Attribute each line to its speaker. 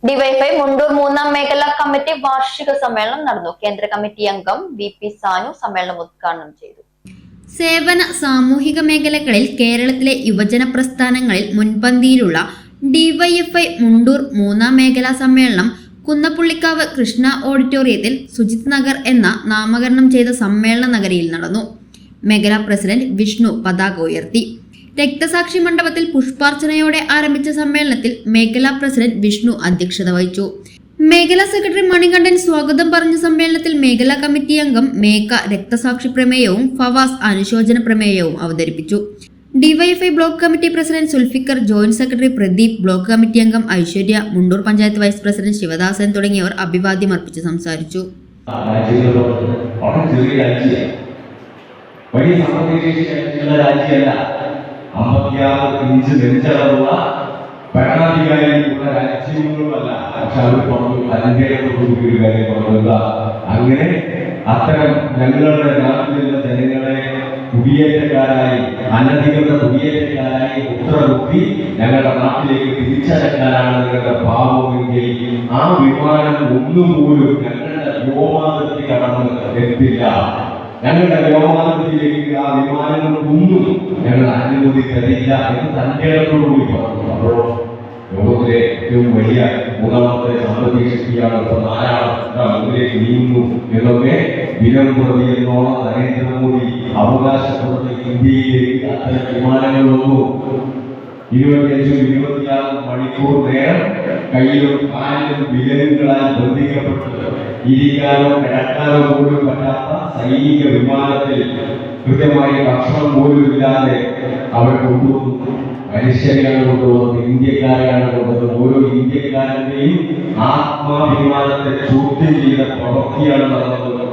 Speaker 1: DYFI Mundur മൂന്നാം മേഖലാ committee വാർഷിക സമ്മേളനം നടന്നു. കേന്ദ്ര കമ്മിറ്റി അംഗം VP സാനു സമ്മേളനം ഉദ്ഘാടനം ചെയ്തു.
Speaker 2: സേവന സാമൂഹിക മേഖലകളിൽ കേരളത്തിലെ യുവജന പ്രസ്ഥാനങ്ങളിൽ മുൻപന്തിയിലുള്ള ഡിവൈഎഫ്ഐ മുണ്ടൂർ മൂന്നാം മേഖലാ സമ്മേളനം കുന്നപ്പുള്ളിക്കാവ് കൃഷ്ണ ഓഡിറ്റോറിയത്തിൽ സുജിത് നഗർ എന്ന നാമകരണം ചെയ്ത സമ്മേളന നഗരിയിൽ നടന്നു. മേഖലാ പ്രസിഡന്റ് വിഷ്ണു പതാക ഉയർത്തി. രക്തസാക്ഷി മണ്ഡപത്തിൽ പുഷ്പാർച്ചനയോടെ ആരംഭിച്ച സമ്മേളനത്തിൽ മേഖലാ പ്രസിഡന്റ് വിഷ്ണു അധ്യക്ഷത വഹിച്ചു. മേഖലാ സെക്രട്ടറി മണികണ്ഠൻ സ്വാഗതം പറഞ്ഞ സമ്മേളനത്തിൽ മേഖലാ കമ്മിറ്റി അംഗം മേഘ രക്തസാക്ഷി പ്രമേയവും ഫവാസ് അനുശോചന പ്രമേയവും അവതരിപ്പിച്ചു. DYFI block committee president Sulfikar, joint secretary Pradeep, block committee അംഗം ഐശ്വര്യ, മുണ്ടൂർ പഞ്ചായത്ത് വൈസ് പ്രസിഡന്റ് ശിവദാസൻ തുടങ്ങിയവർ അഭിവാദ്യം അർപ്പിച്ച് സംസാരിച്ചു.
Speaker 3: വലിയ സാമ്പത്തിക രാജ്യമല്ല, 56 ഇഞ്ച് നെഞ്ചളവുള്ള ഭരണാധികാരികളുള്ള രാജ്യങ്ങളുമല്ല. പക്ഷെ അവർ പറഞ്ഞു അലങ്കേരത്തോടുകൂടി ഒരു കാര്യം പറഞ്ഞത്, അങ്ങനെ അത്തരം ഞങ്ങളുടെ നാട്ടിലുള്ള ജനങ്ങളെ കുടിയേറ്റക്കാരായി, അനധികൃത കുടിയേറ്റക്കാരായി ഉത്തരവുത്തി ഞങ്ങളുടെ നാട്ടിലേക്ക് തിരിച്ചടക്കാനാണ് നിങ്ങളുടെ ഭാവമെങ്കിൽ ആ വിമാനം ഒന്നുപോലും ഞങ്ങളുടെ വ്യോമാതിർത്തി കടന്ന് എത്തില്ല. ഞങ്ങളുടെ വ്യോമാതിർത്തിയിലേക്ക് ആ വിമാനങ്ങൾക്കൊന്നും ഞങ്ങൾ അനുമതി തരില്ല എന്ന് തന്റേടത്തോടുകൂടി പറഞ്ഞു. അപ്പോൾ ലോകത്തിലെ ഏറ്റവും വലിയ മൂന്നാമത്തെ സാമ്പത്തിക ശക്തിയാണ്, ഇപ്പോൾ 4ാം മുന്നിലേക്ക് നീങ്ങുന്നു എന്നൊക്കെ ദിനം പ്രതി എന്നോണം നരേന്ദ്രമോദി അവകാശപ്പെടുന്ന ഇന്ത്യയിലേക്ക് അത്തരം വിമാനങ്ങളൊന്നും 25-26 മണിക്കൂർ നേരം കയ്യിലും കാലിലും വിലങ്ങുകളാൽ ബന്ധിക്കപ്പെട്ട് ഇരിക്കാനോ കിടക്കാനോ പോലും പറ്റാത്ത സൈനിക വിമാനത്തിൽ കൃത്യമായി ഭക്ഷണം പോലും ഇല്ലാതെ അവർ കൊണ്ടുവന്നു. മനുഷ്യരെയാണ് കൊണ്ടുവന്നത്, ഇന്ത്യക്കാരെയാണ് കൊണ്ടുവന്നത്. ഓരോ ഇന്ത്യക്കാരന്റെയും ആത്മാഭിമാനത്തെ ചോദ്യം ചെയ്ത പ്രവൃത്തിയാണ് നടന്നത്.